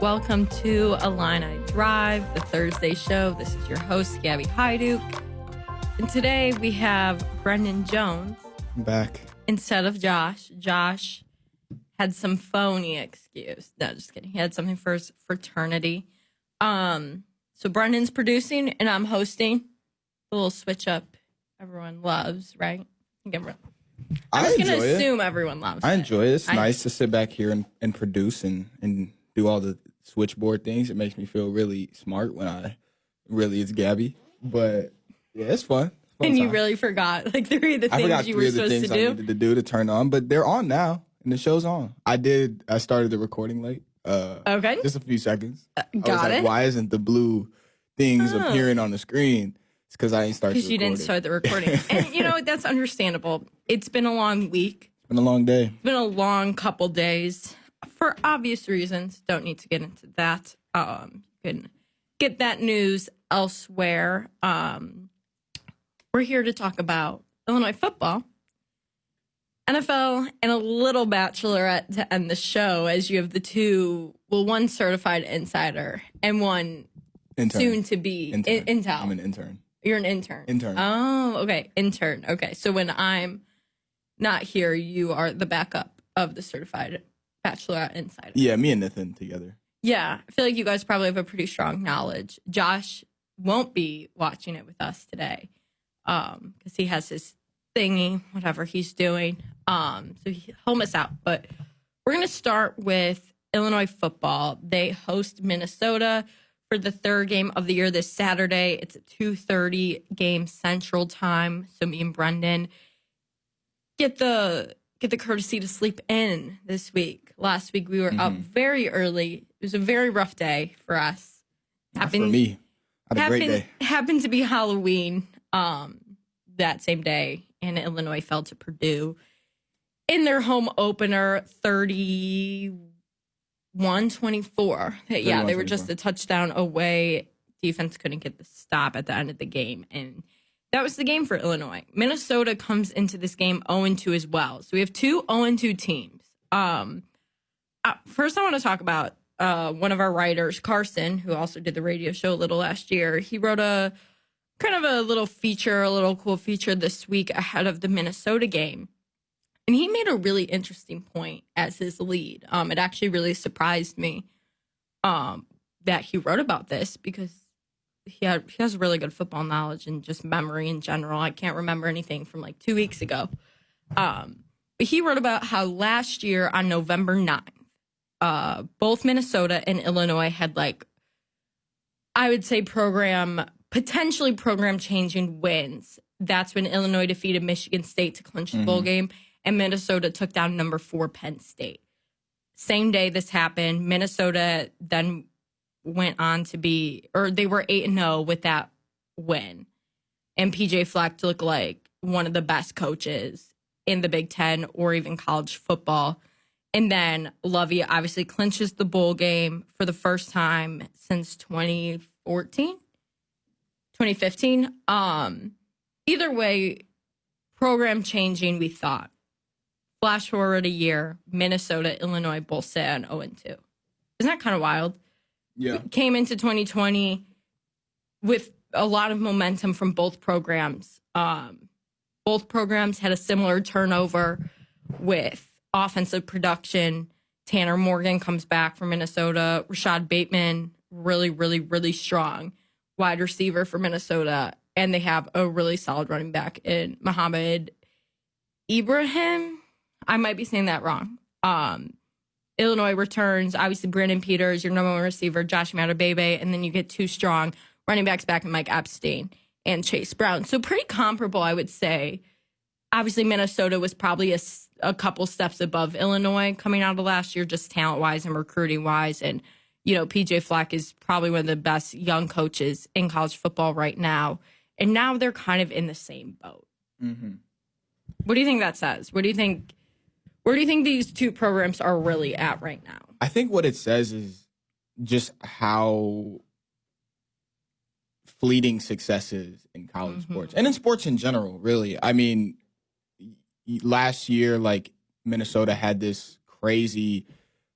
Welcome to Illini Drive, the Thursday show. This is your host, Gabby Hajduk. And today we have Brendyn Jones. I'm back. Instead of Josh. Josh had some phony excuse. No, just kidding. He had something for his fraternity. So Brendyn's producing and I'm hosting. A little switch up everyone loves, right? I'm just going to assume everyone loves it. I enjoy it. It's nice to sit back here and produce and do all the switchboard things. It makes me feel really smart when it's Gabby. But yeah, it's fun. And you really forgot like three of the things you were supposed to do? I needed to do to turn on, but they're on now and the show's on. I started the recording late. Okay. Just a few seconds. Got it. Why isn't the blue things appearing on the screen? It's because I ain't started Because you didn't start the recording. And that's understandable. It's been a long week. It's been a long day. It's been a long couple days. For obvious reasons. Don't need to get into that. You can get that news elsewhere. We're here to talk about Illinois football, NFL, and a little bachelorette to end the show, as you have the two, one certified insider and one intern. Soon to be intel. I'm an intern. You're an intern. Intern. Oh, okay. Intern. Okay. So when I'm not here, you are the backup of the certified bachelorette insider. Yeah, me and Nathan together. Yeah. I feel like you guys probably have a pretty strong knowledge. Josh won't be watching it with us today because he has his thingy, whatever he's doing. So he'll miss out. But we're going to start with Illinois football. They host Minnesota for the third game of the year this Saturday. It's a 2:30 game Central Time. So me and Brendyn get the courtesy to sleep in this week. Last week we were up very early. It was a very rough day for us. For me, I had a great day. Happened to be Halloween that same day, and Illinois fell to Purdue in their home opener, 31-24. Yeah, they were just a touchdown away. Defense couldn't get the stop at the end of the game, and that was the game for Illinois. Minnesota comes into this game 0-2 as well. So we have two 0-2 teams. First, I want to talk about one of our writers, Carson, who also did the radio show a little last year. He wrote a kind of a little cool feature this week ahead of the Minnesota game. And he made a really interesting point as his lead. It actually really surprised me that he wrote about this because he has really good football knowledge and just memory in general. I can't remember anything from like 2 weeks ago. But he wrote about how last year on November 9th, both Minnesota and Illinois had I would say potentially program changing wins. That's when Illinois defeated Michigan State to clinch the bowl game, and Minnesota took down number 4 Penn State. Same day this happened, Minnesota then went on to they were 8-0 with that win. And PJ Fleck looked like one of the best coaches in the Big Ten or even college football. And then Lovey obviously clinches the bowl game for the first time since 2015. Either way, program changing, we thought. Flash forward a year, Minnesota, Illinois both sit on 0-2. Isn't that kind of wild? Yeah. Came into 2020 with a lot of momentum from both programs. Both programs had a similar turnover with offensive production. Tanner Morgan comes back from Minnesota. Rashad Bateman, really, really, really strong wide receiver for Minnesota. And they have a really solid running back in Muhammad Ibrahim. I might be saying that wrong. Illinois returns, obviously, Brandon Peters, your number one receiver, Josh Matabebe, and then you get two strong running backs back in Mike Epstein and Chase Brown. So pretty comparable, I would say. Obviously, Minnesota was probably a couple steps above Illinois coming out of last year, just talent-wise and recruiting-wise. And, PJ Fleck is probably one of the best young coaches in college football right now. And now they're kind of in the same boat. Mm-hmm. What do you think that says? Where do you think these two programs are really at right now? I think what it says is just how fleeting success is in college sports and in sports in general, really. I mean, last year, Minnesota had this crazy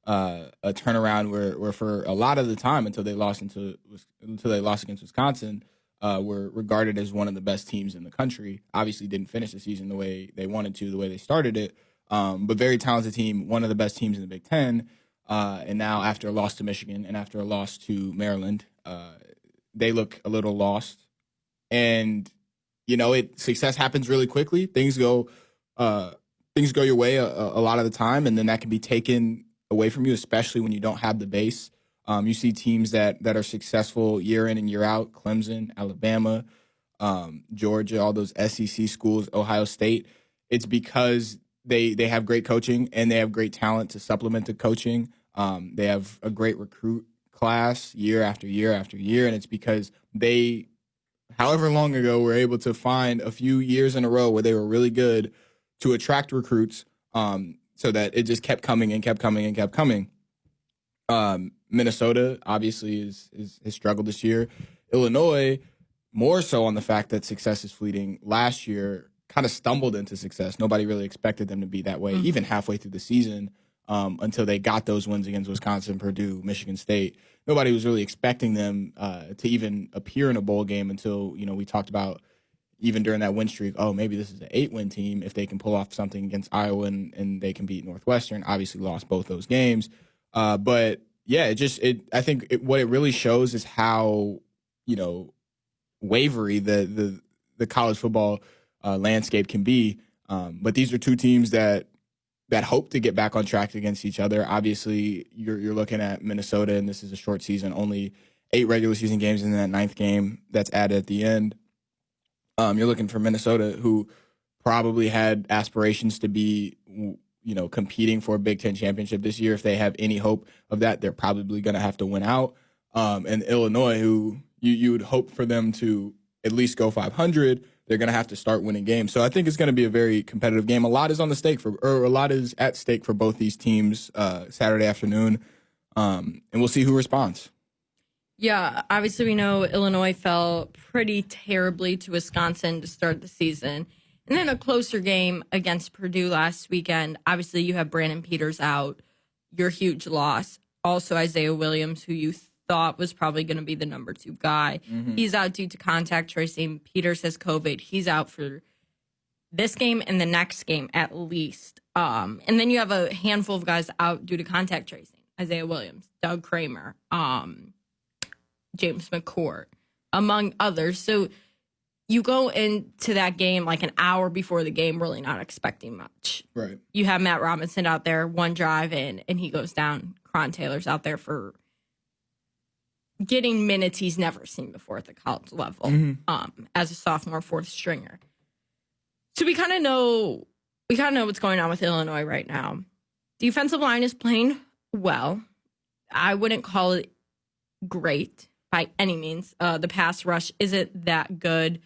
a turnaround where for a lot of the time until they lost against Wisconsin, were regarded as one of the best teams in the country. Obviously, didn't finish the season the way they wanted to, the way they started it, but very talented team, one of the best teams in the Big Ten. And now after a loss to Michigan and after a loss to Maryland, they look a little lost. And success happens really quickly. Things go your way a lot of the time, and then that can be taken away from you, especially when you don't have the base. You see teams that are successful year in and year out: Clemson, Alabama, Georgia, all those SEC schools, Ohio State. It's because they have great coaching and they have great talent to supplement the coaching. They have a great recruit class year after year after year, and it's because they, however long ago, were able to find a few years in a row where they were really good to attract recruits, so that it just kept coming and kept coming and kept coming. Minnesota obviously has struggled this year. Illinois, more so on the fact that success is fleeting. Last year, kind of stumbled into success. Nobody really expected them to be that way, even halfway through the season, until they got those wins against Wisconsin, Purdue, Michigan State. Nobody was really expecting them to even appear in a bowl game until, we talked about even during that win streak, maybe this is an 8-win team if they can pull off something against Iowa and they can beat Northwestern. Obviously lost both those games. But yeah, I think what it really shows is how, wavery the college football landscape can be. But these are two teams that hope to get back on track against each other. Obviously, you're looking at Minnesota, and this is a short season, only 8 regular season games in that 9th game that's added at the end. You're looking for Minnesota, who probably had aspirations to be, competing for a Big Ten championship this year. If they have any hope of that, they're probably going to have to win out. And Illinois, who you would hope for them to at least go 500, they're going to have to start winning games. So I think it's going to be a very competitive game. A lot is at stake for both these teams Saturday afternoon, and we'll see who responds. Yeah, obviously we know Illinois fell pretty terribly to Wisconsin to start the season. And then a closer game against Purdue last weekend. Obviously you have Brandon Peters out, your huge loss. Also Isaiah Williams, who you thought was probably going to be the number 2 guy. Mm-hmm. He's out due to contact tracing. Peters has COVID. He's out for this game and the next game at least. And then you have a handful of guys out due to contact tracing. Isaiah Williams, Doug Kramer, James McCourt, among others. So you go into that game like an hour before the game, really not expecting much. Right. You have Matt Robinson out there, one drive in, and he goes down. Cron Taylor's out there for getting minutes he's never seen before at the college level, as a sophomore 4th stringer. So we kind of know what's going on with Illinois right now. Defensive line is playing well. I wouldn't call it great by any means. The pass rush isn't that good,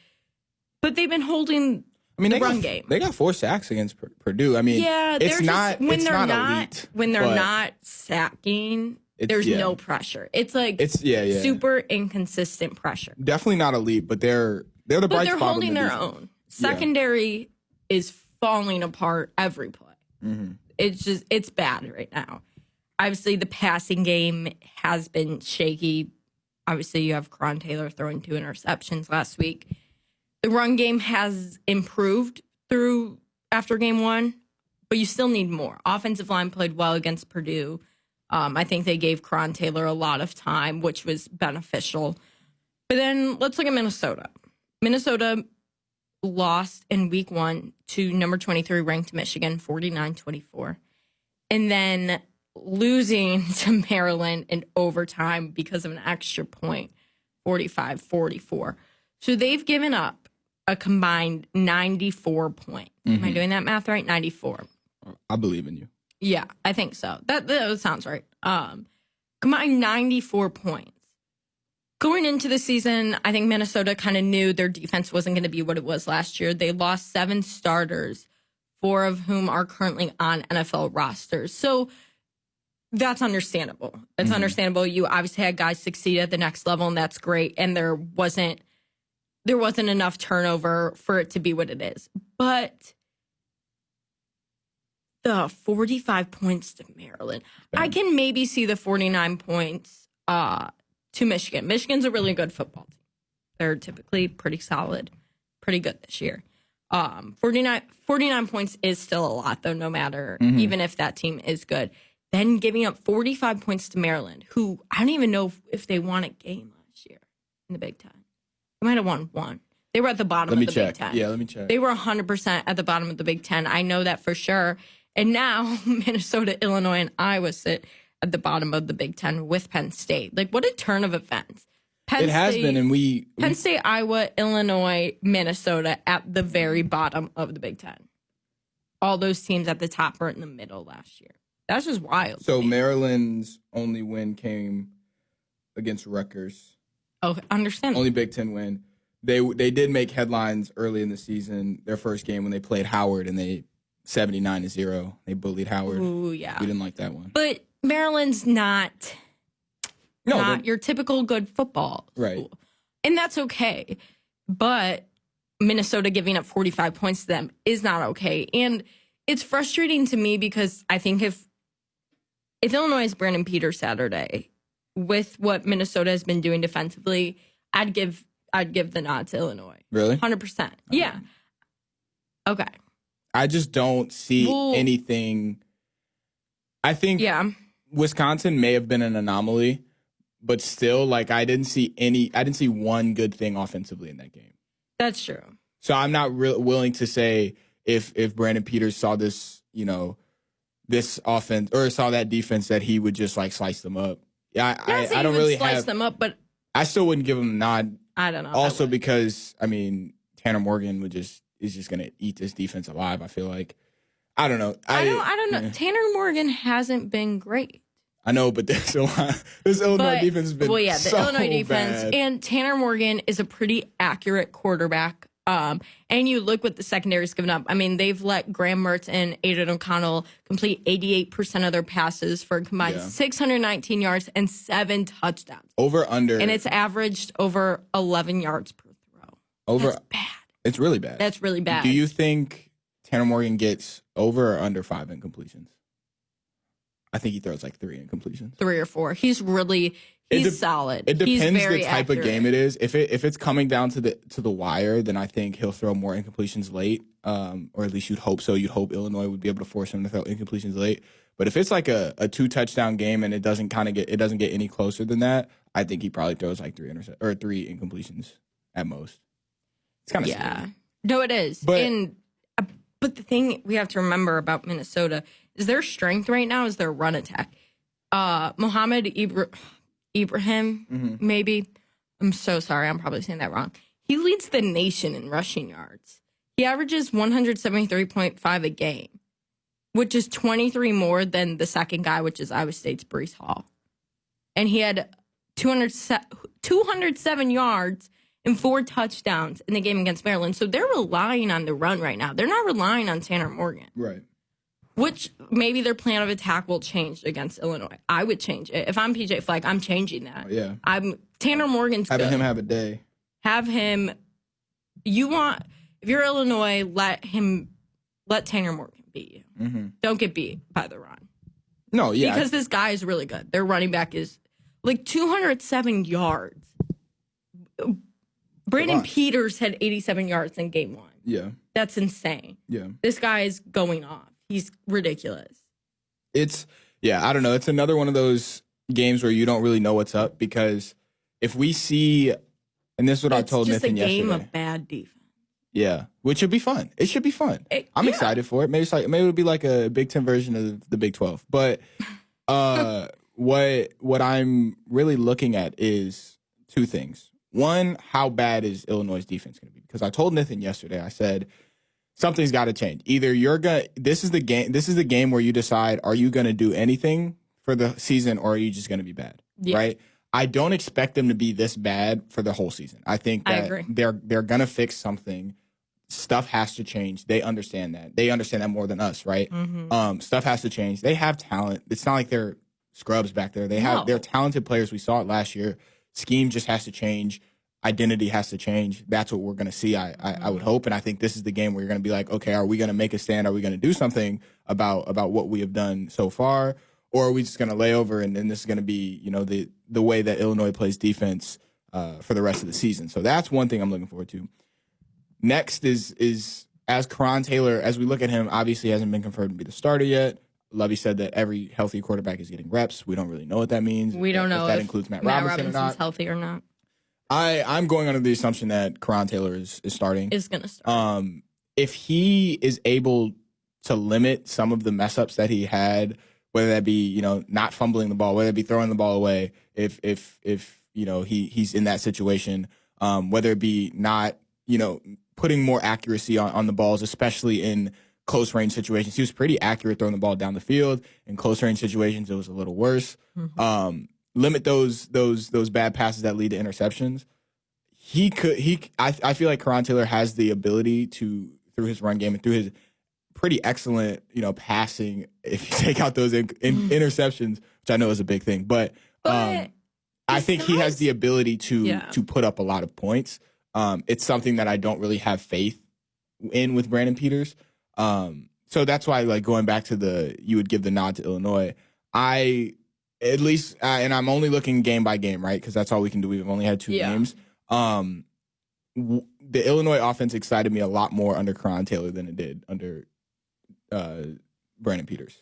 but they've been holding the run game. They got 4 sacks against Purdue. I mean, yeah, it's not elite. When they're not sacking, there's no pressure. It's super inconsistent pressure. Definitely not elite, but they're the bright spot. But they're holding their own. Secondary is falling apart every play. Mm-hmm. It's bad right now. Obviously, the passing game has been shaky. Obviously, you have Cron Taylor throwing 2 interceptions last week. The run game has improved after game 1, but you still need more. Offensive line played well against Purdue. I think they gave Cron Taylor a lot of time, which was beneficial. But then let's look at Minnesota. Minnesota lost in week 1 to number 23 ranked Michigan, 49-24. And then losing to Maryland in overtime because of an extra point, 45-44. So they've given up a combined 94 points. Am I doing that math right? 94. I believe in you. Yeah, I think so. That sounds right. Combined 94 points. Going into the season, I think Minnesota kind of knew their defense wasn't going to be what it was last year. They lost 7 starters, 4 of whom are currently on NFL rosters. So that's understandable. It's understandable. You obviously had guys succeed at the next level, and that's great. And there wasn't enough turnover for it to be what it is. But the 45 points to Maryland. I can maybe see the 49 points to Michigan. Michigan's a really good football team. They're typically pretty solid, pretty good this year. 49 points is still a lot, though, no matter, even if that team is good. Then giving up 45 points to Maryland, who I don't even know if they won a game last year in the Big Ten. They might have won one. They were at the bottom of the Big Ten. Yeah, let me check. They were 100% at the bottom of the Big Ten. I know that for sure. And now Minnesota, Illinois, and Iowa sit at the bottom of the Big Ten with Penn State. Like, what a turn of events. It has been, and Penn State, Iowa, Illinois, Minnesota at the very bottom of the Big Ten. All those teams at the top were in the middle last year. That's just wild. So Maryland's only win came against Rutgers. Oh, understand. Only Big Ten win. They did make headlines early in the season, their first game when they played Howard, and they 79-0. They bullied Howard. Ooh, yeah. We didn't like that one. But Maryland's not your typical good football school. Right. And that's okay. But Minnesota giving up 45 points to them is not okay. And it's frustrating to me because I think if Illinois is Brendyn Peters Saturday, with what Minnesota has been doing defensively, I'd give the nod to Illinois. Really? 100%. Yeah. Okay. I just don't see anything. I think Wisconsin may have been an anomaly, but still, like, I didn't see one good thing offensively in that game. That's true. So I'm not willing to say if Brendyn Peters saw this, this offense or saw that defense that he would just like slice them up. Yeah, I don't really slice them up, but I still wouldn't give him a nod. I don't know. Also because Tanner Morgan is just gonna eat this defense alive. I feel like I don't know. I don't know. Tanner Morgan hasn't been great. I know, but this Illinois defense has been the Illinois defense bad. And Tanner Morgan is a pretty accurate quarterback. And you look what the secondary's given up. I mean, they've let Graham Mertz and Aiden O'Connell complete 88% of their passes for a combined 619 yards and 7 touchdowns. Over under. And it's averaged over 11 yards per throw. That's bad. It's really bad. That's really bad. Do you think Tanner Morgan gets over or under 5 incompletions? I think he throws like 3 incompletions. 3 or 4. He's solid. It depends the type accurate. of game it is. If it's coming down to the wire, then I think he'll throw more incompletions late. Or at least you'd hope so. You'd hope Illinois would be able to force him to throw incompletions late. But if it's like a 2-touchdown game and it doesn't get any closer than that, I think he probably throws like 3 incompletions at most. It's kind of scary. No, it is. But the thing we have to remember about Minnesota is their strength right now is their run attack. Mohammed Ibrahim, maybe. I'm so sorry. I'm probably saying that wrong. He leads the nation in rushing yards. He averages 173.5 a game, which is 23 more than the second guy, which is Iowa State's Breece Hall. And he had 207 yards and 4 touchdowns in the game against Maryland. So they're relying on the run right now. They're not relying on Tanner Morgan. Right. Which maybe their plan of attack will change against Illinois. I would change it. If I'm PJ Fleck, I'm changing that. Yeah. Tanner Morgan's having good. him have a day. Have him. If you're Illinois, let Tanner Morgan beat you. Mm-hmm. Don't get beat by the run. No, yeah. Because this guy is really good. Their running back is like 207 yards. Brendyn Peters had 87 yards in game 1. Yeah. That's insane. Yeah. This guy is going off. He's ridiculous. I don't know. It's another one of those games where you don't really know what's up because if we see, and this is what I told Nathan yesterday. It's just a game of bad defense. Yeah, which should be fun. It should be fun. I'm excited for it. Maybe it'll be like a Big Ten version of the Big 12. But what I'm really looking at is 2 things. One, how bad is Illinois' defense going to be? Because I told Nathan yesterday, I said, something's got to change. Either this is the game where you decide, are you going to do anything for the season or are you just going to be bad? Yeah. Right? I don't expect them to be this bad for the whole season. I think that they're going to fix something. Stuff has to change. They understand that. They understand that more than us, right? Mm-hmm. Stuff has to change. They have talent. It's not like they're scrubs back there. They're talented players. We saw it last year. Scheme just has to change. identity has to change. That's what we're going to see, I would hope. And I think this is the game where you're going to be like, okay, are we going to make a stand? Are we going to do something about what we have done so far? Or are we just going to lay over and this is going to be, the way that Illinois plays defense for the rest of the season? So that's one thing I'm looking forward to. Next is as Karan Taylor, as we look at him, obviously hasn't been confirmed to be the starter yet. Lovey said that every healthy quarterback is getting reps. We don't really know what that means. We don't know if that includes Matt Robinson or not. Healthy or not. I'm going under the assumption that Karan Taylor is starting. Is going to start. If he is able to limit some of the mess ups that he had, whether that be not fumbling the ball, whether it be throwing the ball away, if he's in that situation, whether it be not putting more accuracy on the balls, especially in close range situations. He was pretty accurate throwing the ball down the field. In close range situations, it was a little worse. Mm-hmm. Limit those bad passes that lead to interceptions. I feel like Karan Taylor has the ability to, through his run game and through his pretty excellent, passing, if you take out those interceptions, which I know is a big thing, but I think he has the ability to put up a lot of points. It's something that I don't really have faith in with Brandon Peters. So that's why, like, going back to you would give the nod to Illinois. At least, and I'm only looking game by game, right? Because that's all we can do. We've only had 2 games. The Illinois offense excited me a lot more under Karan Taylor than it did under Brandon Peters.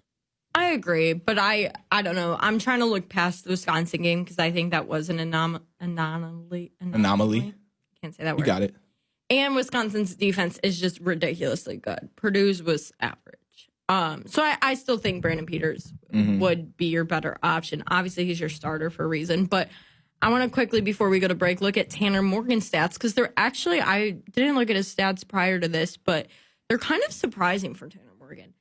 I agree, but I don't know. I'm trying to look past the Wisconsin game because I think that was an anomaly. Can't say that word. You got it. And Wisconsin's defense is just ridiculously good. Purdue's was average. So I still think Brandon Peters would be your better option. Obviously, he's your starter for a reason. But I want to quickly, before we go to break, look at Tanner Morgan's stats because they're actually, I didn't look at his stats prior to this, but they're kind of surprising for Tanner Morgan.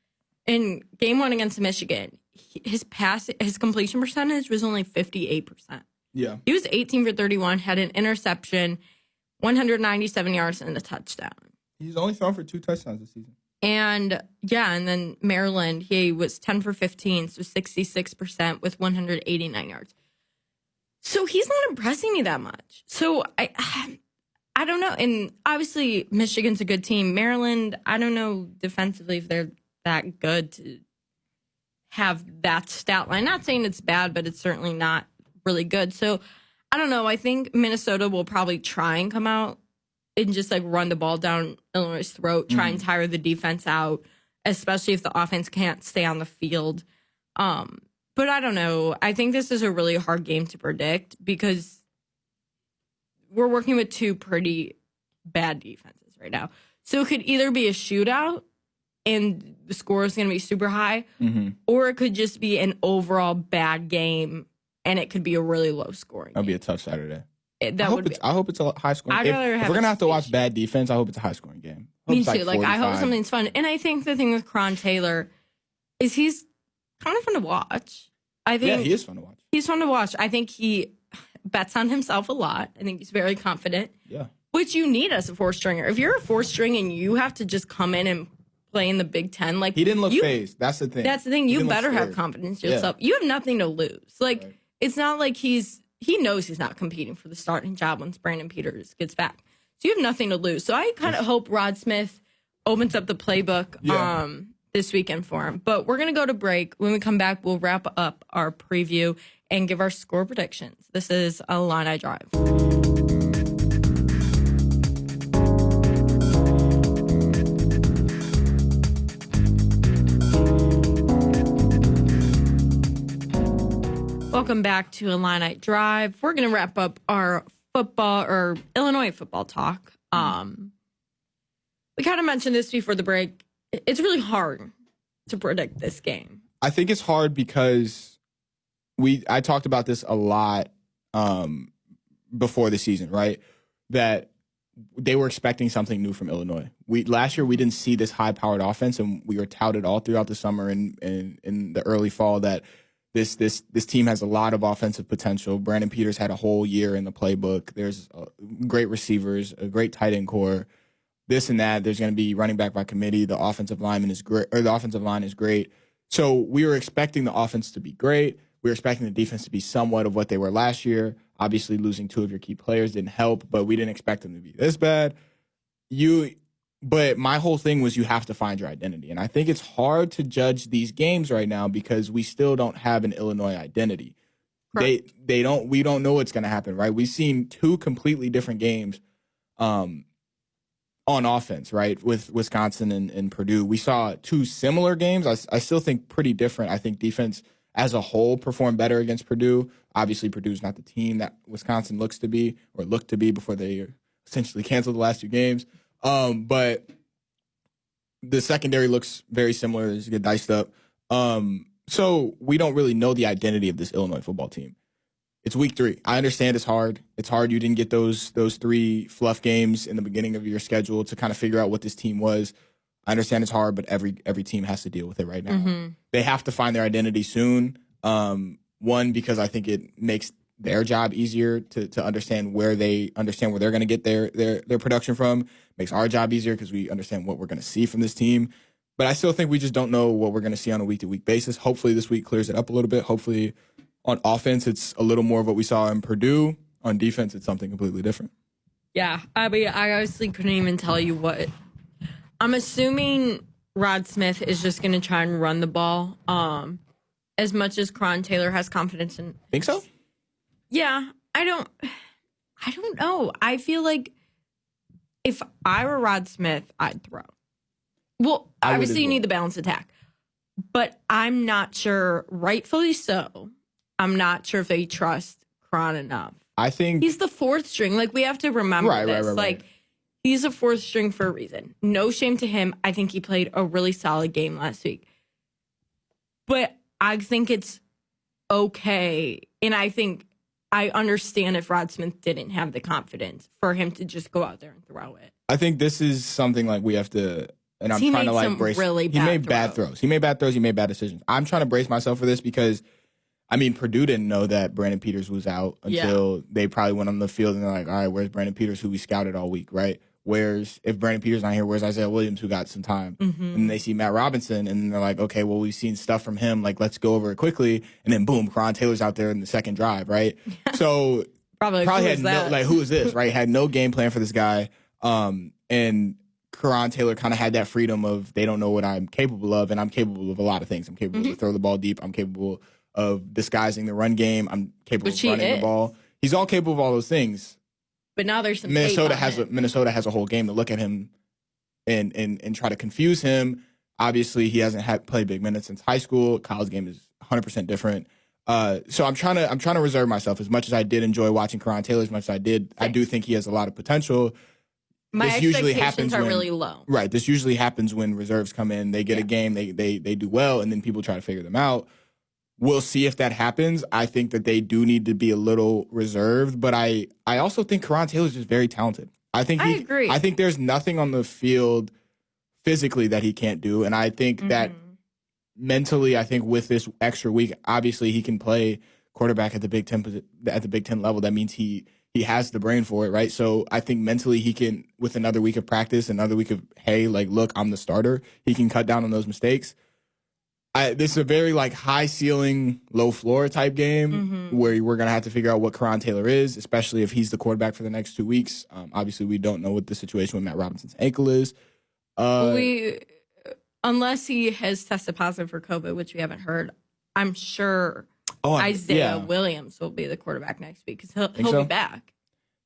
In game 1 against Michigan, his completion percentage was only 58%. Yeah. He was 18 for 31, had an interception, 197 yards, and a touchdown. He's only thrown for 2 touchdowns this season. And then Maryland, he was 10 for 15, so 66% with 189 yards. So he's not impressing me that much. So I don't know. And obviously Michigan's a good team. Maryland, I don't know defensively if they're that good to have that stat line. Not saying it's bad, but it's certainly not really good. So I don't know. I think Minnesota will probably try and come out and just like run the ball down Illinois' throat, try and tire the defense out, especially if the offense can't stay on the field. But I don't know. I think this is a really hard game to predict because we're working with 2 pretty bad defenses right now. So it could either be a shootout and the score is going to be super high, or it could just be an overall bad game and it could be a really low scoring. That'll be a tough Saturday. I hope it's a high scoring game. If we're going to have to watch bad defense, I hope it's a high scoring game. Me too. Like, I hope something's fun. And I think the thing with Karan Taylor is he's kind of fun to watch. I think he is fun to watch. He's fun to watch. I think he bets on himself a lot. I think he's very confident. Yeah. Which you need as a 4-stringer. If you're a 4-string and you have to just come in and play in the Big Ten, like, he didn't look phased. That's the thing. That's the thing. You better have confidence in yourself. You have nothing to lose. Like, It's not like he knows he's not competing for the starting job once Brandon Peters gets back. So you have nothing to lose. So I kind of hope Rod Smith opens up the playbook this weekend for him. But we're going to go to break. When we come back, we'll wrap up our preview and give our score predictions. This is Illini Drive. Welcome back to Illini Drive. We're going to wrap up our Illinois football talk. We kind of mentioned this before the break. It's really hard to predict this game. I think it's hard because I talked about this a lot before the season, right? That they were expecting something new from Illinois. Last year we didn't see this high-powered offense, and we were touted all throughout the summer and in the early fall that this team has a lot of offensive potential. Brandon Peters had a whole year in the playbook. There's great receivers, a great tight end core, this and that. There's going to be running back by committee. The offensive line is great. So we were expecting the offense to be great. We were expecting the defense to be somewhat of what they were last year. Obviously, losing two of your key players didn't help, but we didn't expect them to be this bad. But my whole thing was you have to find your identity. And I think it's hard to judge these games right now because we still don't have an Illinois identity. Correct. We don't know what's going to happen, right? We've seen two completely different games on offense, right? With Wisconsin and Purdue. We saw two similar games. I still think pretty different. I think defense as a whole performed better against Purdue. Obviously, Purdue's not the team that Wisconsin looked to be before they essentially canceled the last two games. But the secondary looks very similar. As you get diced up. So we don't really know the identity of this Illinois football team. It's week 3. I understand it's hard. It's hard. You didn't get those 3 fluff games in the beginning of your schedule to kind of figure out what this team was. I understand it's hard, but every team has to deal with it right now. Mm-hmm. They have to find their identity soon. One, because I think it makes their job easier to understand where they're going to get their production from. Makes our job easier because we understand what we're going to see from this team. But I still think we just don't know what we're going to see on a week-to-week basis. Hopefully this week clears it up a little bit. Hopefully on offense it's a little more of what we saw in Purdue. On defense it's something completely different. Yeah, I mean, I honestly couldn't even tell you what. I'm assuming Rod Smith is just going to try and run the ball as much as Karan Taylor has confidence in. Think so? Yeah, I don't know. I feel like if I were Rod Smith, I'd throw. Well, obviously you need the balanced attack, but I'm not sure, rightfully so, I'm not sure if they trust Karan enough. I think he's the 4th string. Like, we have to remember this. Like, he's a 4th string for a reason. No shame to him. I think he played a really solid game last week. But I think it's okay. And I think I understand if Rod Smith didn't have the confidence for him to just go out there and throw it. I think this is something like we have to, and I'm trying to like brace. He made bad throws. He made bad throws. He made bad decisions. I'm trying to brace myself for this because, I mean, Purdue didn't know that Brandon Peters was out until they probably went on the field and they're like, all right, where's Brandon Peters, who we scouted all week, right? If Brandon Peters not here, where's Isaiah Williams, who got some time? Mm-hmm. And they see Matt Robinson, and they're like, okay, well, we've seen stuff from him. Like, let's go over it quickly. And then, boom, Karan Taylor's out there in the second drive, right? So probably had who is this, right? Had no game plan for this guy. And Karan Taylor kind of had that freedom of they don't know what I'm capable of, and I'm capable of a lot of things. I'm capable to throw the ball deep. I'm capable of disguising the run game. I'm capable of running the ball. He's all capable of all those things. But now there's some Minnesota has a whole game to look at him and try to confuse him. Obviously, he hasn't played big minutes since high school. College game is 100% different. So I'm trying to reserve myself. As much as I did enjoy watching Karan Taylor, as much as I did, I do think he has a lot of potential. My expectations are really low. Right. This usually happens when reserves come in. They get a game, they do well, and then people try to figure them out. We'll see if that happens. I think that they do need to be a little reserved, but I also think Karan Taylor is just very talented. I agree. I think there's nothing on the field physically that he can't do, and I think that mentally, I think with this extra week, obviously he can play quarterback at the Big Ten level. That means he has the brain for it, right? So I think mentally he can, with another week of practice, another week of, hey, like, look, I'm the starter. He can cut down on those mistakes. This is a very like high ceiling, low floor type game where we're going to have to figure out what Karan Taylor is, especially if he's the quarterback for the next 2 weeks. Obviously, we don't know what the situation with Matt Robinson's ankle is. Unless he has tested positive for COVID, which we haven't heard, I'm sure Isaiah Williams will be the quarterback next week because he'll be back.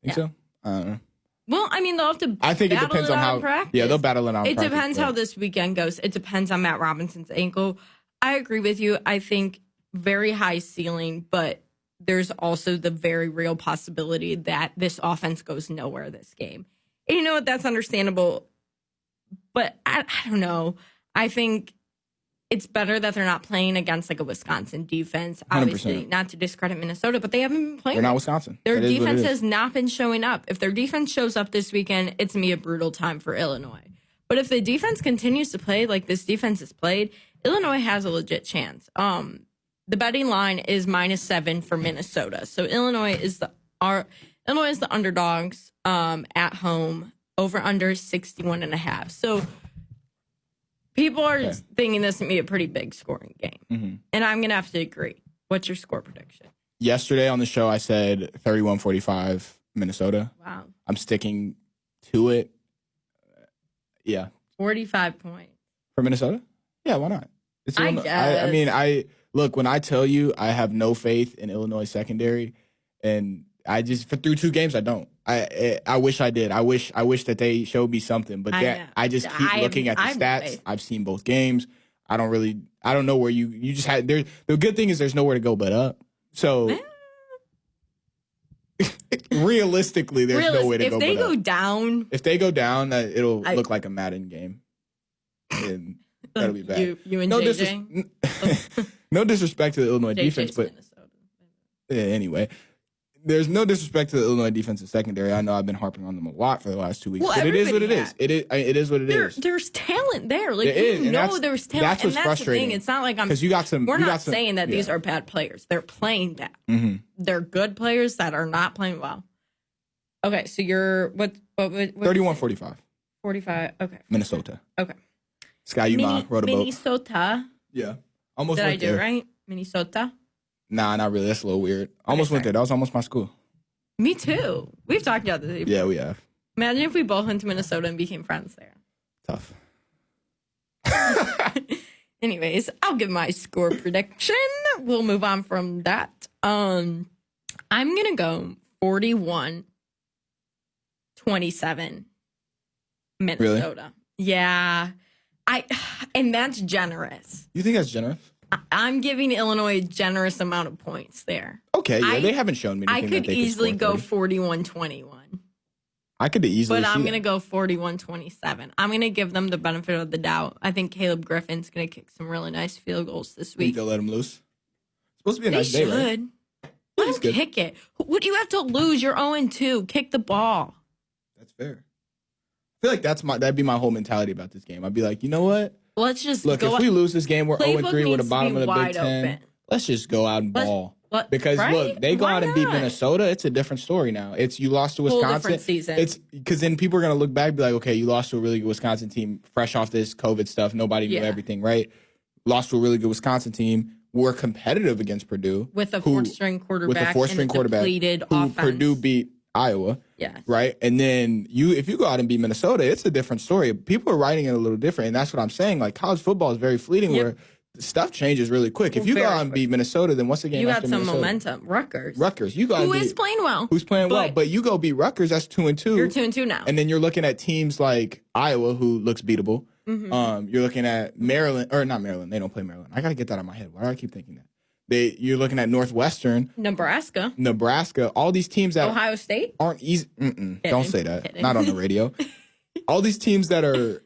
Think so? I don't know. Well, I mean, they'll have to. I think it depends on how. Practice. Yeah, they'll battle it out. It depends how this weekend goes. It depends on Matt Robinson's ankle. I agree with you. I think very high ceiling, but there's also the very real possibility that this offense goes nowhere this game. And you know what? That's understandable. But I don't know. I think it's better that they're not playing against like a Wisconsin defense. Obviously, 100%. Not to discredit Minnesota, but they haven't been playing. They're not Wisconsin. Their defense has not been showing up. If their defense shows up this weekend, it's going to be a brutal time for Illinois. But if the defense continues to play like this defense has played, Illinois has a legit chance. The betting line is -7 for Minnesota. So Illinois is the underdogs at home, over under 61.5. So people are thinking this to be a pretty big scoring game. Mm-hmm. And I'm going to have to agree. What's your score prediction? Yesterday on the show, I said 31-45 Minnesota. Wow. I'm sticking to it. Yeah. 45 points. For Minnesota? Yeah, why not? It's I guess. I mean, look, when I tell you I have no faith in Illinois secondary, and I just, through 2 games, I don't. I wish I did. I wish that they showed me something, but I just keep looking at the stats. I've seen both games. I don't know where you just had there. The good thing is there's nowhere to go but up. So realistically, there's no way to go but up. If they go down, it'll look like a Madden game. And that'll be bad. You and JJ? No disrespect to the Illinois JJ's defense, but Minnesota. Anyway, there's no disrespect to the Illinois defensive secondary. I know I've been harping on them a lot for the last 2 weeks, but it is what it is. It is what it is. There's talent there. Like, there's talent. That's what's frustrating. The thing. It's not like because you got some. We're not saying that these are bad players. They're playing bad. Mm-hmm. They're good players that are not playing well. Okay, so you're what 31-45. 45. Okay. Minnesota. Okay. Sky Yuma wrote a boat. Minnesota. Yeah. Almost Did went I do there. it right? Minnesota? Nah, not really. That's a little weird. Almost went there. That was almost my school. Me too. We've talked about this. Yeah, we have. Imagine if we both went to Minnesota and became friends there. Tough. Anyways, I'll give my score prediction. We'll move on from that. I'm going to go 41-27 Minnesota. Really? Yeah. And that's generous. You think that's generous? I'm giving Illinois a generous amount of points there. Okay, yeah, they haven't shown me anything. I could easily go 41-21. I could easily But I'm going to go 41-27. I'm going to give them the benefit of the doubt. I think Caleb Griffin's going to kick some really nice field goals this week. They'll let him loose. It's supposed to be a nice day, right? Let him kick it. What do you have to lose? You're 0-2. Kick the ball. That's fair. I feel like that'd be my whole mentality about this game. I'd be like, you know what? Let's just look. If we lose this game, we're 0-3. We're the bottom of the Big Ten. Open. Let's just go out and ball. Because look, they go out and beat Minnesota. It's a different story now. It's you lost to Wisconsin. Whole different season. It's because then people are gonna look back and be like, okay, you lost to a really good Wisconsin team, fresh off this COVID stuff. Nobody knew everything, right? Lost to a really good Wisconsin team. We're competitive against Purdue with a fourth-string quarterback. Depleted who offense. Purdue beat Iowa. Yes. Right. And then if you go out and beat Minnesota, it's a different story. People are writing it a little different. And that's what I'm saying. Like college football is very fleeting where stuff changes really quick. If you go out and beat Minnesota, then what's the game you after got some Minnesota? momentum. Rutgers. You go Who is playing well. Who's playing well. But you go beat Rutgers, that's 2-2. You're 2-2 now. And then you're looking at teams like Iowa, who looks beatable. Mm-hmm. You're looking at Maryland, or not Maryland. They don't play Maryland. I got to get that out of my head. Why do I keep thinking that? You're looking at Northwestern, Nebraska, all these teams that Ohio State aren't easy. Don't say that. Not on the radio. All these teams that are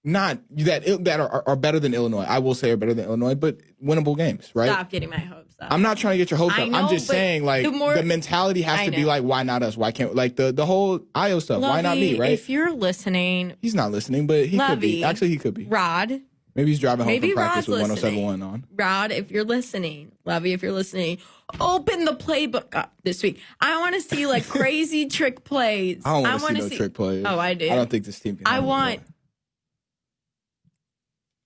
not that are better than Illinois. I will say are better than Illinois, but winnable games, right? Stop getting my hopes up. I'm not trying to get your hopes up. I'm just saying, like the mentality has to be like, why not us? Why can't the whole Io stuff? Lovey, why not me? Right? If you're listening, he's not listening, but he could be. Actually, he could be. Rod. Maybe he's driving home from practice with 107.1 on. Rod, if you're listening, Lovey, if you're listening, open the playbook up this week. I want to see like crazy trick plays. I don't want to see no trick plays. Oh, I do. I don't think this team can. I want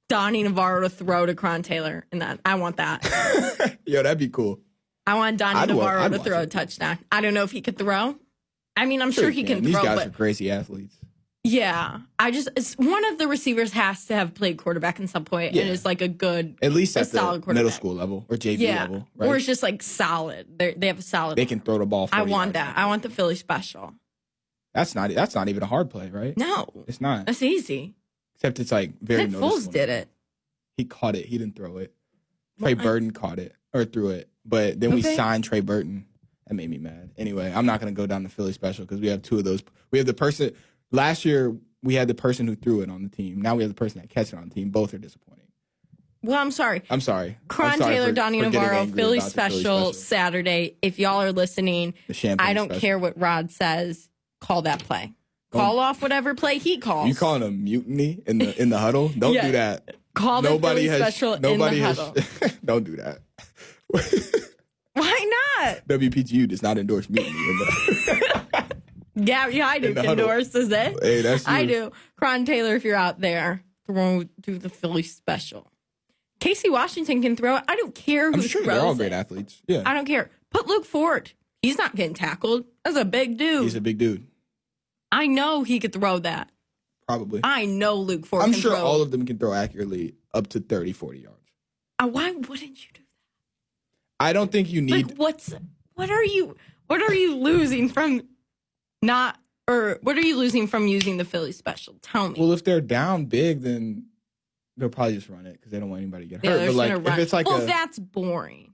Donnie Navarro to throw to Cron Taylor, and that I want that. Yo, that'd be cool. I want Donnie Navarro to throw a touchdown. I don't know if he could throw. I mean, I'm sure he can throw. These guys are crazy athletes. Yeah, one of the receivers has to have played quarterback at some point, and is like a good, at least at solid the middle school level or JV level, right? Or it's just like solid. They have a solid. They can throw the ball. I want that. I want the Philly special. That's not even a hard play, right? No, it's not. That's easy. Except it's like very Nick noticeable. Foles did it. He caught it. He didn't throw it. Trey Burton caught it or threw it, but then we signed Trey Burton. That made me mad. Anyway, I'm not going to go down the Philly special because we have two of those. We have the person last year. We had the person who threw it on the team. Now we have the person that catches it on the team. Both are disappointing. Well, I'm sorry. Cron Taylor, Donnie Navarro, Philly special Saturday. If y'all are listening, I don't care what Rod says. Call that play. Call off whatever play he calls. You calling a mutiny in the huddle? Don't do that. Call the Philly special in the huddle. Don't do that. Why not? WPGU does not endorse mutiny. Gabby Hajduk endorses it. Hey, that's you. I do. Cron Taylor, if you're out there, throw to the Philly special. Casey Washington can throw it. I don't care who I'm sure throws they're all it. great athletes. Yeah. I don't care. Put Luke Ford. He's not getting tackled. That's a big dude. He's a big dude. I know he could throw that. Probably. I know Luke Ford I'm can sure throw. all of them can throw accurately up to 30, 40 yards. Why wouldn't you do that? I don't think you need. Like, what are you losing from not, or what are you losing from using the Philly special? Tell me. Well, if they're down big, then they'll probably just run it because they don't want anybody to get Yeah, hurt. they're But just like, gonna run. if it's like well, that's boring.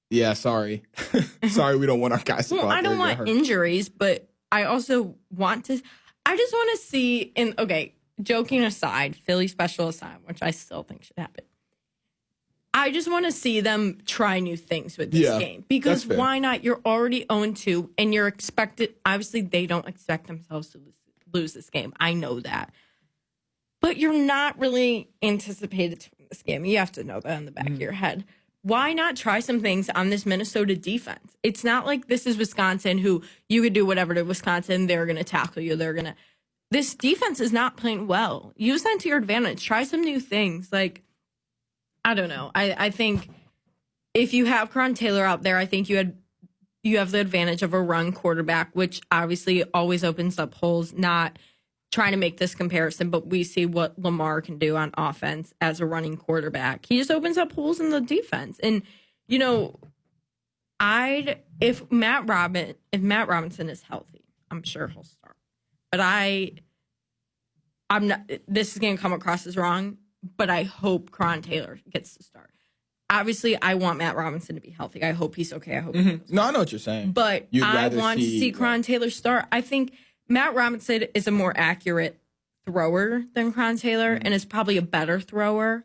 Yeah, sorry. Sorry, we don't want our guys to go out I don't there and get want hurt. injuries, but I also want to. I just want to see. Okay, joking aside, Philly special aside, which I still think should happen. I just want to see them try new things with this game because why not? You're already 0-2, and you're expected. Obviously, they don't expect themselves to lose this game. I know that, but you're not really anticipated to win this game. You have to know that in the back of your head. Why not try some things on this Minnesota defense? It's not like this is Wisconsin, who you could do whatever to Wisconsin. They're going to tackle you. This defense is not playing well. Use that to your advantage. Try some new things. Like, I don't know. I think if you have Karan Taylor out there, I think you have the advantage of a run quarterback, which obviously always opens up holes. Not trying to make this comparison, but we see what Lamar can do on offense as a running quarterback. He just opens up holes in the defense. And, you know, if Matt Robinson is healthy, I'm sure he'll start. But I'm not, this is going to come across as wrong, but I hope Karan Taylor gets to start. Obviously, I want Matt Robinson to be healthy. I hope he's okay. I hope. No, I know what you're saying. But I want to see Karan Taylor start. I think Matt Robinson is a more accurate thrower than Karan Taylor and is probably a better thrower.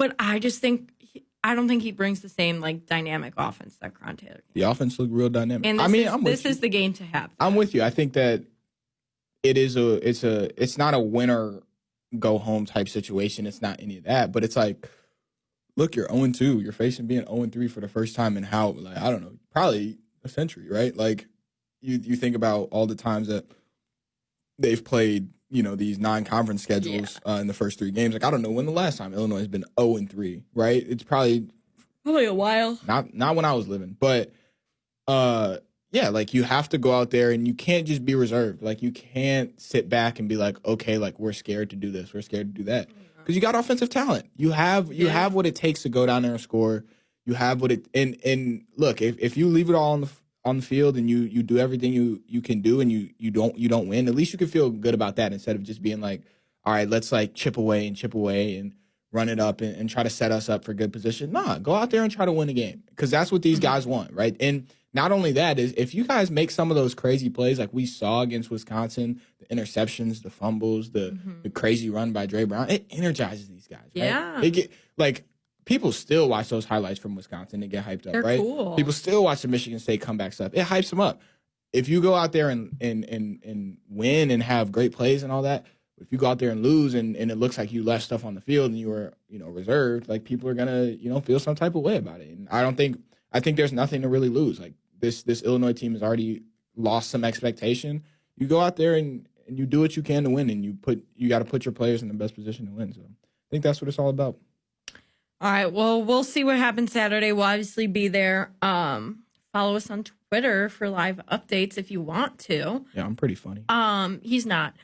But I just think I don't think he brings the same like dynamic offense that Karan Taylor can. The offense looked real dynamic. And this is the game to have. I'm with you. I think that it's not a winner go home type situation. It's not any of that. But it's like, look, you're 0-2. You're facing being 0-3 for the first time in how, like, I don't know, probably a century, right? Like, you think about all the times that they've played, you know, these non-conference schedules in the first 3 games. Like, I don't know when the last time Illinois has been 0-3, right? It's probably a while. Not when I was living. But, yeah, like, you have to go out there and you can't just be reserved. Like, you can't sit back and be like, okay, like, we're scared to do this. We're scared to do that. Because you got offensive talent. You have what it takes to go down there and score. You have what it and look, if you leave it all on the field and you do everything you can do and you don't win, at least you can feel good about that instead of just being like, all right, let's like chip away and run it up and try to set us up for good position. Nah, go out there and try to win a game because that's what these guys want, right? And not only that is if you guys make some of those crazy plays like we saw against Wisconsin, the interceptions, the fumbles, the crazy run by Dre Brown, it energizes these guys. Right? Yeah, they get like. People still watch those highlights from Wisconsin and get hyped up, They're right? cool. People still watch the Michigan State comeback stuff. It hypes them up. If you go out there and win and have great plays and all that, if you go out there and lose and it looks like you left stuff on the field and you were, you know, reserved, like people are gonna, you know, feel some type of way about it. And I think there's nothing to really lose. Like this Illinois team has already lost some expectation. You go out there and you do what you can to win, and you got to put your players in the best position to win. So I think that's what it's all about. All right. Well, we'll see what happens Saturday. We'll obviously be there. Follow us on Twitter for live updates if you want to. Yeah, I'm pretty funny. He's not.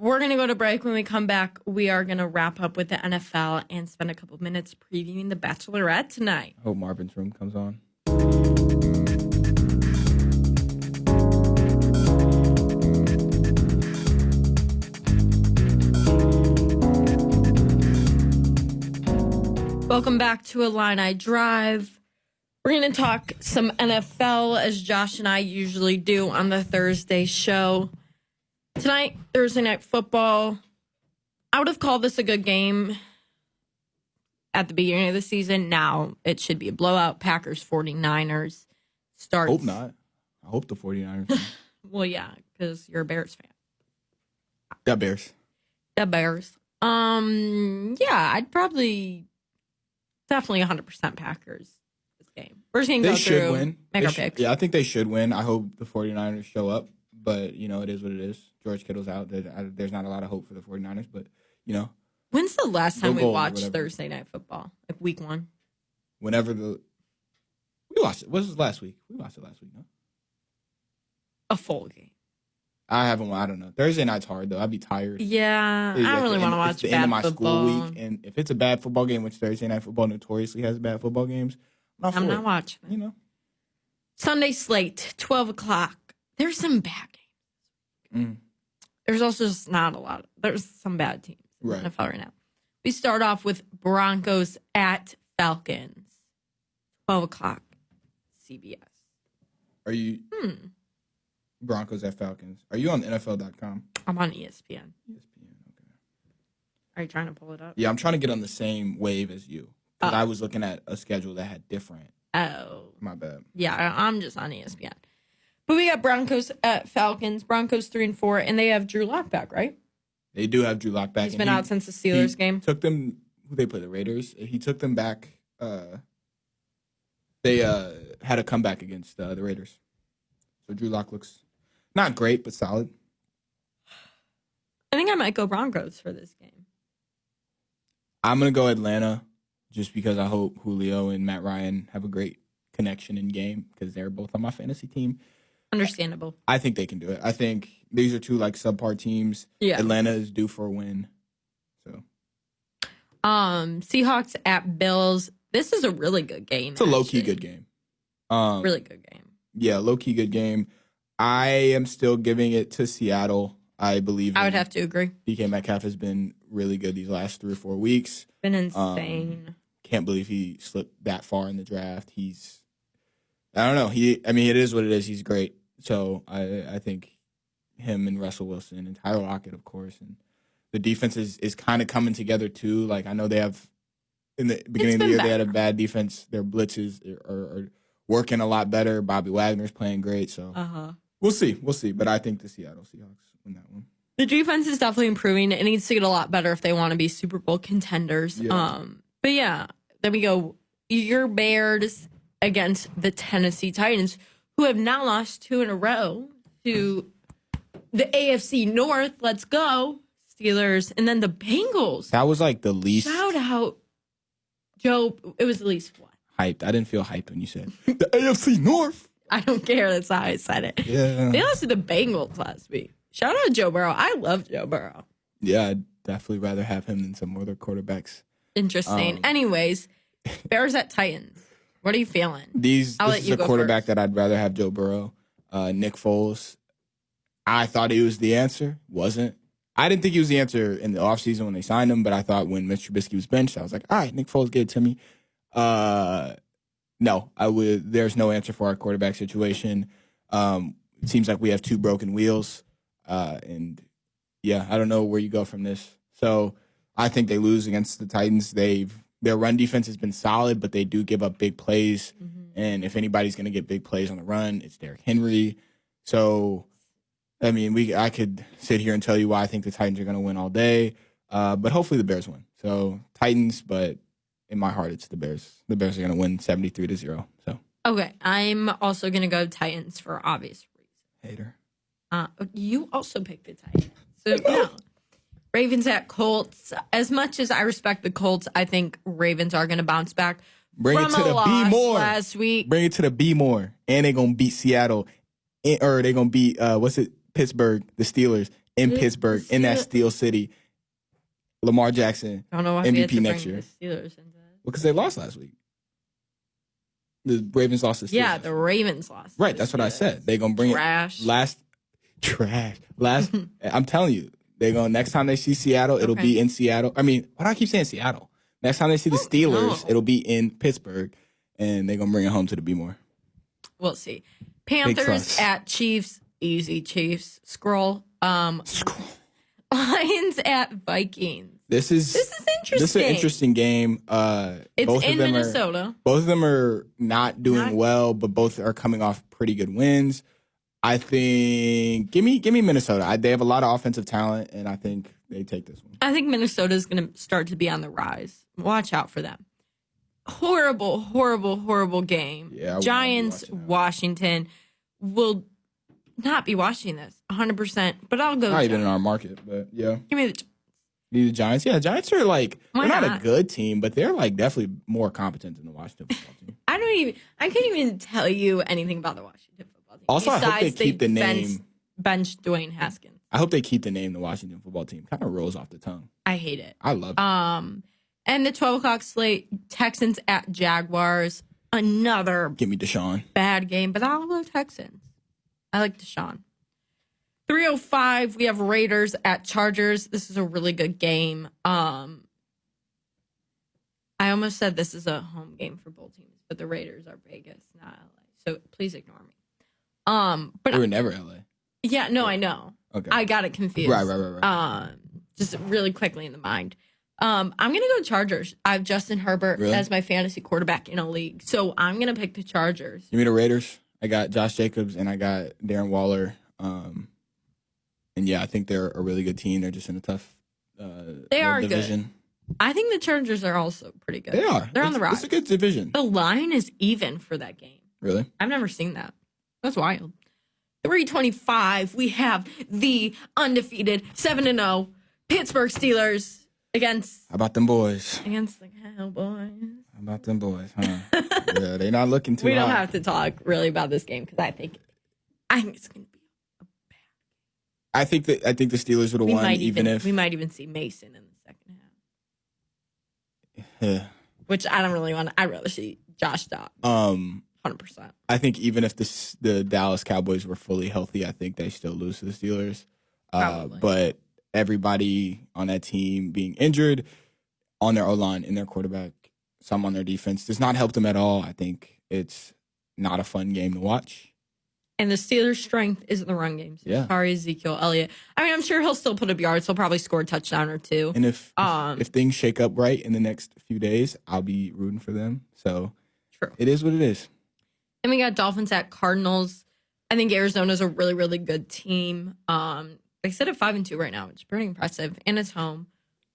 We're going to go to break. When we come back, we are going to wrap up with the NFL and spend a couple minutes previewing The Bachelorette tonight. I hope Marvin's Room comes on. Welcome back to Illini Drive. We're going to talk some NFL as Josh and I usually do on the Thursday show. Tonight, Thursday Night Football. I would have called this a good game at the beginning of the season. Now it should be a blowout. Packers 49ers starts. Hope not. I hope the 49ers. Well, yeah, because you're a Bears fan. Yeah, Bears. The Bears. Yeah, I'd probably definitely 100% Packers this game. We're just going to go through, win. make our picks. Yeah, I think they should win. I hope the 49ers show up. But, you know, it is what it is. George Kittle's out. There's not a lot of hope for the 49ers. But, you know, When's the last time we goals or watched whatever. Thursday Night Football? Like week 1? Whenever we watched it. What was last week? We watched it last week, no? A full game. I haven't. I don't know. Thursday night's hard though. I'd be tired. Yeah, I don't really want to watch it's the bad end of my football. school week, and if it's a bad football game, which Thursday Night Football notoriously has bad football games, I'm not watching it. You know, Sunday slate, 12 o'clock. There's some bad games. There's also just not a lot. There's some bad teams in the NFL right now. We start off with Broncos at Falcons. 12 o'clock, CBS. Are you Broncos at Falcons? Are you on NFL.com? I'm on ESPN. ESPN, okay. Are you trying to pull it up? Yeah, I'm trying to get on the same wave as you. Because I was looking at a schedule that had different. Oh. My bad. Yeah, I'm just on ESPN. But we got Broncos at Falcons. Broncos 3-4, and they have Drew Lock back, right? They do have Drew Lock back. He's been out since the Steelers game. Took them, who they play, the Raiders? He took them back. They had a comeback against the Raiders. So Drew Lock looks not great, but solid. I think I might go Broncos for this game. I'm going to go Atlanta just because I hope Julio and Matt Ryan have a great connection in game because they're both on my fantasy team. Understandable. I think they can do it. I think these are two like subpar teams. Yeah. Atlanta is due for a win. So Seahawks at Bills. This is a really good game. It's a low-key good game. Really good game. Yeah, low-key good game. I am still giving it to Seattle. I believe I would have to agree. DK Metcalf has been really good these last 3 or 4 weeks. Been insane. Can't believe he slipped that far in the draft. I don't know. It is what it is. He's great. So I think him and Russell Wilson and Tyler Lockett, of course, and the defense is kind of coming together too. Like I know they have in the beginning of the year they had a bad defense. Their blitzes are working a lot better. Bobby Wagner's playing great. So we'll see. But I think the Seattle Seahawks win that one. The defense is definitely improving. It needs to get a lot better if they want to be Super Bowl contenders. Yeah. But yeah, then we go your Bears against the Tennessee Titans, who have now lost 2 in a row to the AFC North. Let's go, Steelers. And then the Bengals. That was like the least. Shout out, Joe. It was the least what? Hyped. I didn't feel hyped when you said the AFC North. I don't care. That's how I said it. Yeah. They lost to the Bengals last week. Shout out to Joe Burrow. I love Joe Burrow. Yeah, I'd definitely rather have him than some other quarterbacks. Interesting. Anyways, Bears at Titans. What are you feeling? This is a quarterback that I'd rather have Joe Burrow. Nick Foles. I thought he was the answer. Wasn't. I didn't think he was the answer in the offseason when they signed him, but I thought when Mr. Trubisky was benched, I was like, all right, Nick Foles, get it to me. No, there's no answer for our quarterback situation. It seems like we have 2 broken wheels. And yeah, I don't know where you go from this. So I think they lose against the Titans. Their run defense has been solid, but they do give up big plays. And if anybody's going to get big plays on the run, it's Derrick Henry. So, I mean, I could sit here and tell you why I think the Titans are going to win all day. But hopefully the Bears win. So Titans, but in my heart, it's the Bears. The Bears are going to win 73-0. So okay, I'm also going to go Titans for obvious reasons. Hater. You also picked the Titans. So, no. Ravens at Colts. As much as I respect the Colts, I think Ravens are going to bounce back. Bring it to the B more last week. Bring it to the B more, and they're gonna beat Seattle, or they're gonna beat Pittsburgh, the Steelers in Pittsburgh in that Steel City. Lamar Jackson, I don't know why MVP next year. The Steelers into that. Well, because they lost last week. The Ravens lost to Steelers. Yeah, the Ravens lost. Right, that's what I said. They're gonna bring trash. Last. I'm telling you, they're gonna next time they see Seattle, it'll be in Seattle. I mean, why do I keep saying Seattle? Next time they see the Steelers, it'll be in Pittsburgh, and they're going to bring it home to the B-more. We'll see. Panthers at Chiefs. Easy, Chiefs. Scroll. Lions at Vikings. This is interesting. This is an interesting game. It's in Minnesota. Both of them are not doing well, but both are coming off pretty good wins. I think give me Minnesota. They have a lot of offensive talent, and I think they take this one. I think Minnesota is going to start to be on the rise. Watch out for them. Horrible, horrible, horrible game. Yeah, Giants, Washington. Will not be watching this 100%, but I'll go. Not even in our market, but yeah. Give me the. The Giants, yeah, Giants are like Why they're not not? a good team, but they're like definitely more competent than the Washington football team. I can't even tell you anything about the Washington football team. Also, I hope they Besides keep the name. bench Dwayne Haskins. I hope they keep the name the Washington football team. Kind of rolls off the tongue. I hate it. I love it. And the 12 o'clock slate, Texans at Jaguars. Another Give me Deshaun. bad game, but I'll go Texans. I like Deshaun. 3:05, we have Raiders at Chargers. This is a really good game. I almost said this is a home game for both teams, but the Raiders are Vegas, not LA. So please ignore me. But We were never LA. yeah, no, I know. Okay. I got it confused. Right. Just really quickly in the mind. I'm gonna go Chargers. I have Justin Herbert Really? as my fantasy quarterback in a league, so I'm gonna pick the Chargers. Give me the Raiders. I got Josh Jacobs and I got Darren Waller. And yeah, I think they're a really good team. They're just in a tough They are division. good. I think the Chargers are also pretty good. They are. They're on the rise. It's a good division. The line is even for that game. Really? I've never seen that. That's wild. 3:25, we have the undefeated 7-0 Pittsburgh Steelers against How about them boys? the Cowboys. How about them boys, huh? Yeah, they're not looking too We don't hot. have to talk really about this game because I think it's going to be. I think the Steelers would have won We might even see Mason in the second half, Yeah. which I don't really want. I'd rather see Josh Dobbs. 100%. I think even if the Dallas Cowboys were fully healthy, I think they still lose to the Steelers. Probably. But everybody on that team being injured, on their O-line, in their quarterback, some on their defense, does not help them at all. I think it's not a fun game to watch. And the Steelers' strength is in the run game. So Yeah. sorry, Ezekiel Elliott. I mean, I'm sure he'll still put up yards. He'll probably score a touchdown or two. And if things shake up right in the next few days, I'll be rooting for them. So True. it is what it is. And we got Dolphins at Cardinals. I think Arizona's a really, really good team. They sit at 5-2 right now, which is pretty impressive, and it's home.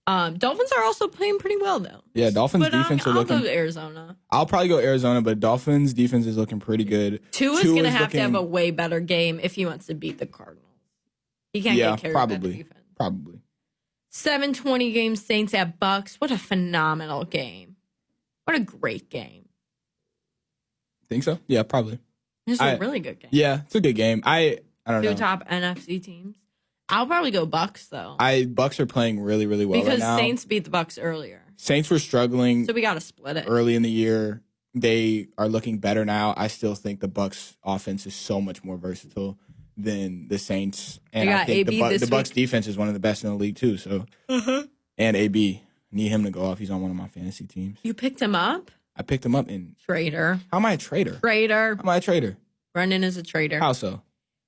Dolphins are also playing pretty well, though. Yeah, Dolphins But defense are I'll looking. go to Arizona. I'll probably go Arizona, but Dolphins defense is looking pretty good. Tua's going to have to have a way better game if he wants to beat the Cardinals. He can't get carried by the defense. Probably. 7:20 game, Saints at Bucks. What a phenomenal game. What a great game. Think so? Yeah, probably. It's a really good game. Yeah, it's a good game. I don't know. Two top NFC teams. I'll probably go Bucks, though. Bucks are playing really, really well because right now. Saints beat the Bucks earlier. Saints were struggling So we got to split it. early in the year. They are looking better now. I still think the Bucks offense is so much more versatile than the Saints. And They I got think AB this the Bucks week. defense is one of the best in the league too. So and AB. Need him to go off. He's on one of my fantasy teams. You picked him up? I picked him up in Traitor. how am I a traitor? Traitor. How am I a traitor? Brendyn is a traitor. How so?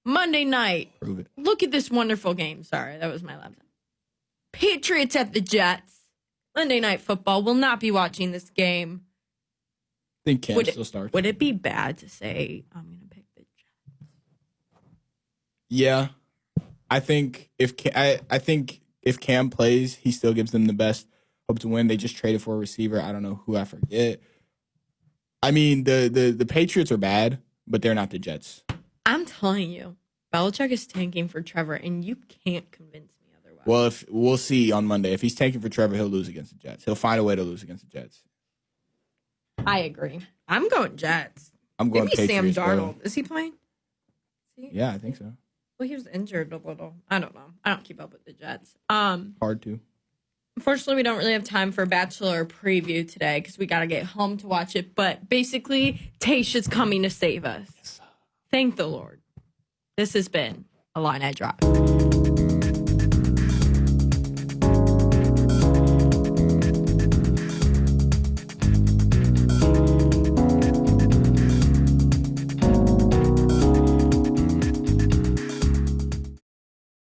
Monday night. Prove it. Look at this wonderful game. Sorry, that was my laptop. Patriots at the Jets. Monday Night Football. Will not be watching this game. I think Cam still starts. Would it be bad to say I'm going to pick the Jets? Yeah, I think if Cam plays, he still gives them the best hope to win. They just traded for a receiver. I don't know who. I forget. I mean, the Patriots are bad, but they're not the Jets. I'm telling you, Belichick is tanking for Trevor, and you can't convince me otherwise. Well, if we'll see on Monday. If he's tanking for Trevor, he'll lose against the Jets. He'll find a way to lose against the Jets. I agree. I'm going Jets. I'm going Maybe Sam Patriots. Darnold. Bro. Is he playing? Yeah, I think so. Well, he was injured a little. I don't know. I don't keep up with the Jets. Hard to. Unfortunately, we don't really have time for Bachelor preview today because we got to get home to watch it. But basically, Tasha's coming to save us. Thank the Lord. This has been a Line I Drop.